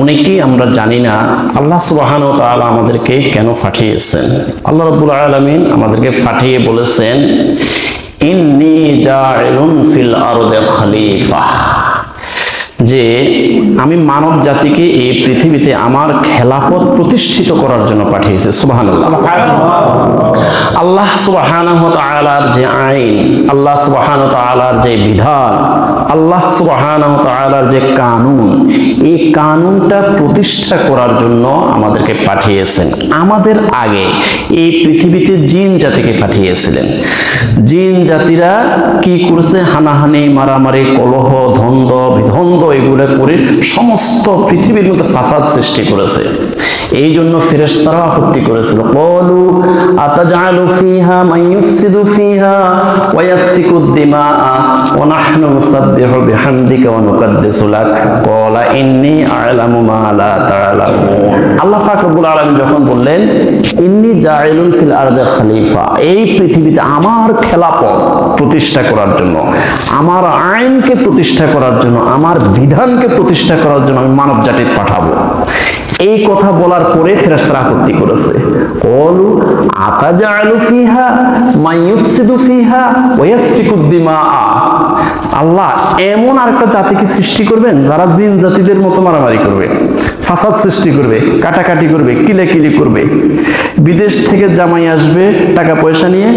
অনেকেই আমরা জানি না আল্লাহ সুবহানাহু ওয়া তাআলা আমাদেরকে কেন পাঠিয়েছেন। আল্লাহ রাব্বুল আলামিন আমাদেরকে পাঠিয়ে বলেছেন, ইন্নী জাইলুন ফিল আরদি খলিফা, যে আমি মানব জাতিকে এই পৃথিবীতে আমার খেলাফত প্রতিষ্ঠিত করার জন্য পাঠিয়েছি। সুবহানাল্লাহ। আল্লাহ সুবহানাহু ওয়া তাআলার যে আইন, আল্লাহ সুবহানাহু ওয়া তাআলার যে বিধান, আল্লাহ সুবহানাহু ওয়া তাআলার যে কানুন, এই কানুনটা প্রতিষ্ঠা করার জন্য আমাদেরকে পাঠিয়েছেন। আমাদের আগে এই পৃথিবীতে জিন জাতিকে পাঠিয়েছিলেন। জিন জাতিরা কি করেছে? হানাহানি, মারামারি, কলহ, দ্বন্দ্ব, বিদ্বন্দ্ব এগুলো করে সমস্ত পৃথিবীর মধ্যে ফাসাদ সৃষ্টি করেছে। এই জন্য ফেরেশতারা আপত্তি করেছিল, ক্বালু আতাজআলু ফিহা মান ইউফসিদু ফিহা ওয়া ইয়াসফিকুদ দিমা ওয়া নাহনু নুসাব্বিহু বিহামদিকা ওয়া নুকাদ্দিসু লাক ক্বালা ইন্নী আ'লামু মা লা তা'লামুন। আল্লাহ পাক রব্বুল আলামিন যখন বললেন ইন্নী জাইলুন ফিল আরদি খলিফা, এই পৃথিবীতে আমার খেলাফত প্রতিষ্ঠা করার জন্য, আমার আইনকে প্রতিষ্ঠা করার জন্য, আমার বিধানকে প্রতিষ্ঠা করার জন্য আমি মানব জাতি পাঠাবো। এই কথা বলার পরে ফেরেশতারা আপত্তি করেছে, ক্বালু আতাজআলু ফিহা মান ইউফসিদু ফিহা ওয়া ইয়াসফিকুদ দিমা, আল্লাহ এমন আরেকটা জাতিকে সৃষ্টি করবেন যারা জিন জাতিদের মতো মারামারি করবে, ফাসাদ সৃষ্টি করবে, কাটাকাটি করবে, কিলাকিলি করবে। বিদেশ থেকে জামাই আসবে টাকা পয়সা নিয়ে,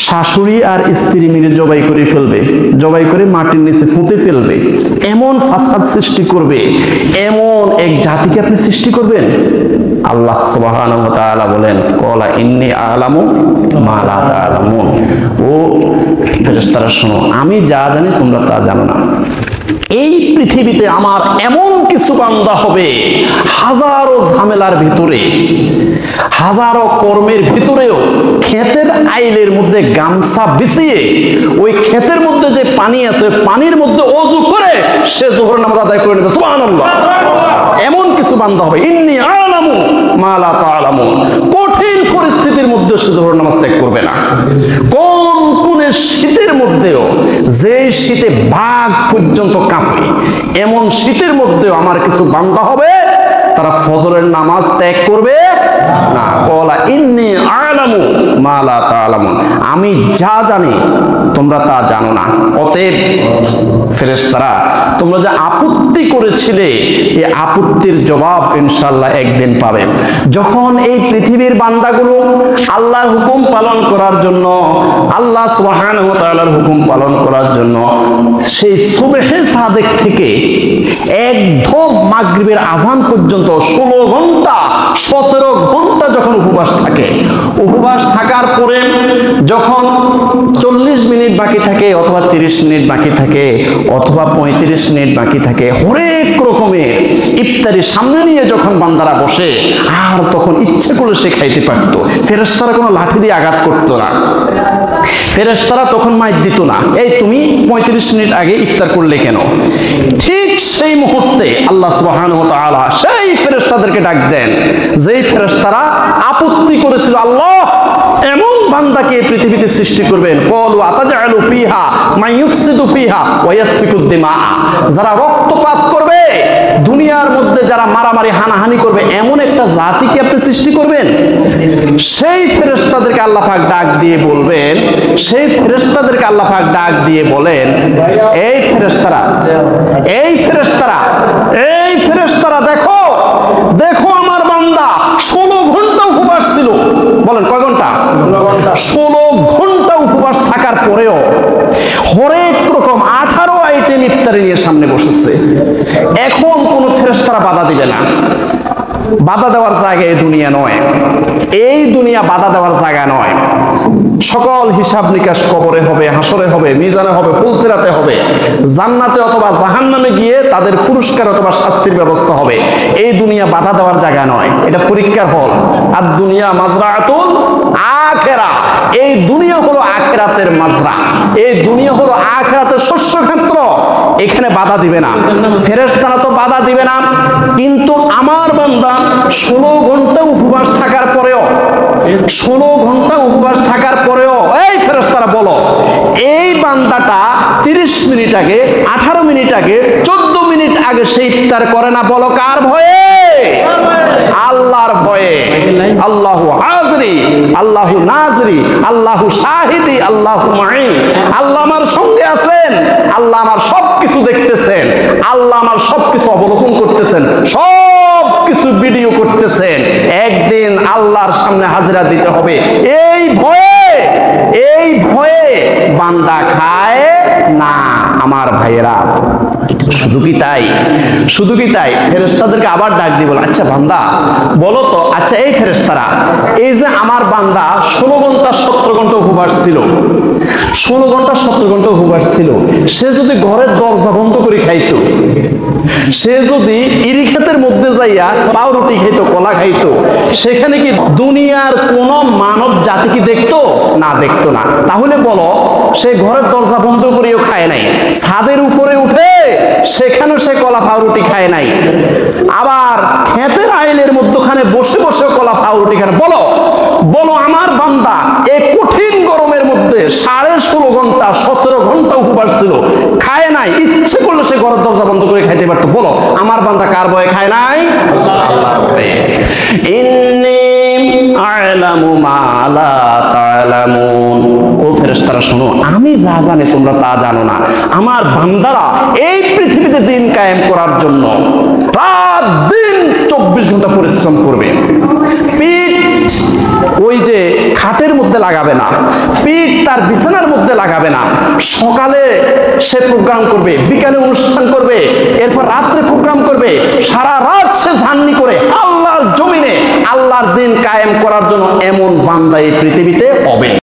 শাশুড়ি আর স্ত্রী মিলে জবাই করে ফেলবে, জবাই করে মাটির নিচে পুঁতে ফেলবে, এমন ফাসাদ সৃষ্টি করবে। এমন এক জাতিকে আপনি সৃষ্টি করবেন? আল্লাহ সুবহানাহু ওয়া তাআলা বলেন, ক্বালা ইন্নী আ'লামু মা লা তা'লামুন। ও ফেরেশতারা শোনো, আমি যা জানি তোমরা তা জানো না। এই পৃথিবীতে আমার এমন কিছু বান্দা হবে, হাজারো ঝামেলার ভিতরে, হাজারো কর্মের ভিতরেও ক্ষেতের আইলের মধ্যে গামছা বিছিয়ে ওই ক্ষেতের মধ্যে যে পানি আছে পানির মধ্যে ওযু করে সে যোহর নামাজ আদায় করে নেবে। সুবহানাল্লাহ। এমন কিছু বান্দা হবে, ইন্নী আ'লামু মা লা তা'লামুন। কঠিন পরিস্থিতির মধ্যে সে যোহর নামাজ ত্যাগ করবে না। কোন শীতের মধ্যেও, যে শীতে বাঘ পর্যন্ত কাঁপে, এমন শীতের মধ্যেও আমার কিছু বান্দা হবে তারা ফজরের নামাজ ত্যাগ করবে না। ক্বালা ইন্নী আ'লামু মা লা তা'লামুন, আমি যা জানি তোমরা তা জানো না। অতএব ফেরেশতারা তোমরা যে আপত্তি করেছিলে এই আপত্তির জবাব ইনশাআল্লাহ একদিন পাবে। যখন এই পৃথিবীর বান্দাগুলো আল্লাহর হুকুম পালন করার জন্য, আল্লাহ সুবহানাহু ওয়া তাআলার হুকুম পালন করার জন্য সেই সুবহে সাদেক থেকে একদম মাগরিবের আযান পর্যন্ত 16 ঘন্টা 17 ঘন্টা যখন উপবাস থাকে, উপবাস থাকার পরে যখন 40 মিনিট বাকি থাকে অথবা 30 মিনিট বাকি থাকে অথবা 35 মিনিট বাকি থাকে, হরেক রকমের ইফতারি সামনে নিয়ে যখন বান্দারা বসে, আর তখন ইচ্ছে করে সে খাইতে পারতো। ফেরেশতারা কোনো লাঠি দিয়ে আঘাত করতো না, ফেরেশতারা তখন মাইর দিত না, এই তুমি 35 মিনিট আগে ইফতার করলে কেন। ঠিক সেই মুহূর্তে আল্লাহ সুবহানাহু ওয়া তাআলা সেই ফেরেশতাদেরকে ডাক দেন যেই ফেরেশতারা আপত্তি করেছিল আল্লাহ এমন বান্দাকে পৃথিবীতে সৃষ্টি করবেন। ক্বালু আতাজআলু ফিহা মান ইউফসিদু ফিহা ওয়া ইয়াসফিকুদ দিমা, যারা রক্তপাত করবে, দুনিয়ার মধ্যে যারা মারামারি হানাহানি করবে, এমন একটা জাতিকে আপনি সৃষ্টি করবেন। সেই ফেরেশতাদেরকে আল্লাহ পাক ডাক দিয়ে বলবেন, সেই ফেরেশতাদেরকে আল্লাহ পাক ডাক দিয়ে বলেন, এই ফেরেশতারা, এই ফেরেশতারা, এই ফেরেশতারা, দেখো দেখো আমার বান্দা 16 ঘন্টা উপবাস ছিল। বলেন কয় ঘন্টা? 16 ঘন্টা উপবাস থাকার পরেও হরেক রকম 18 আইটেম ইফতারি নিয়ে সামনে বসেছে। এখন কোন ফেরেশতারা বাধা দিবে না। বাধা দেওয়ার জায়গা এই দুনিয়া নয়, এই দুনিয়া বাধা দেওয়ার জায়গা নয়। সকল হিসাব নিকাশ কবরে হবে, হাসরে হবে, মিজানে হবে, ফুলসিরাতে হবে, জান্নাতে অথবা জাহান্নামে গিয়ে তাদের পুরস্কার অথবা শাস্তির ব্যবস্থা হবে। এই দুনিয়া বাধা দেওয়ার জায়গা নয়, এটা পরীক্ষার হল। আর দুনিয়া মাজরাতুল আখিরা, এই দুনিয়া হলো আখিরাতের মাজরা, এই দুনিয়া হলো আখিরাতের শস্য ক্ষেত্র। এখানে বাধা দিবে না, ফেরেশতারা তো বাধা দিবে না। কিন্তু আমার বান্দা 16 ঘন্টা উপবাস থাকার পরেও, 16 ঘন্টা উপবাস থাকার পরেও, এই ফেরেশতারা বলো, এই বান্দাটা 30 মিনিট আগে, 18 মিনিট আগে, 14 মিনিট আগে সে ইফতার করে না? বলো কার ভয়ে? আল্লাহর ভয়ে। আল্লাহু হাজরি, আল্লাহু নাজরি, আল্লাহু শাহিদি, আল্লাহু মাই। আল্লাহ আমার সঙ্গে আছেন, আল্লাহ আমার সবকিছু দেখতেছেন, আল্লাহ আমার সবকিছু অবলোকন করতেছেন, সবকিছু ভিডিও করতেছেন। একদিন আল্লাহর সামনে হাজিরা দিতে হবে। এই ভয়ে বান্দা খায় না। আমার ভাইয়েরা, শুধু কি তাই? শুধু কি তাই? ফেরেশতাদেরকে আবার ডাক দিয়ে বলে, আচ্ছা বান্দা বলো তো, আচ্ছা এই ফেরেশতারা, এই যে আমার বান্দা 16 ঘন্টা 17 ঘন্টা উপবাস ছিল, 16 ঘন্টা 17 ঘন্টা উপবাস ছিল, সে যদি ঘরের দরজা বন্ধ করে খাইতো, সে যদি ইরি ক্ষেতের মধ্যে যাইয়া পাউরুটি খাইতো, কলা খাইতো, সেখানে কি দুনিয়ার কোন মানব জাতি কি দেখতো? না, দেখতো না। তাহলে বলো, সে ঘরের দরজা বন্ধ করেও খায় নাই, ছাদের উপরে উঠে সেখানেও সে কলা পাউরুটি খায় নাই, আবার ক্ষেতের আইলের মধ্যখানে বসে বসে কলা পাউরুটি খায়। বলো বলো আমার বান্দা এই কঠিন গরমের মধ্যে 16.5 ঘন্টা 17 ঘন্টা উপবাস ছিল, খায় নাই, ইচ্ছে করলে সে ঘরের দরজা বন্ধ করে খাইতে পারতো। বলো আমার বান্দা কার ভয়ে খায় নাই? আল্লাহর ভয়ে। ইন্নী আ'লামু মা লা তা'লামুন। ও ফেরেশতারা শোনো, আমি যা জানি তোমরা তা জানো না। আমার বান্দারা এই পৃথিবীতে দিন কায়েম করার জন্য রাত দিন 24 ঘন্টা পরিশ্রম করবে। পিঠ ওই যে খাটের মধ্যে লাগাবে না, পিঠ তার বিছানার মধ্যে লাগাবে না। সকালে সে প্রোগ্রাম করবে, বিকালে অনুষ্ঠান করবে, এরপর রাত্রে প্রোগ্রাম করবে, সারা রাত সে জার্নি করে আল্লাহর জমিনে আল্লাহর দিন কায়েম করার জন্য। এমন বান্দা এই পৃথিবীতে হবে।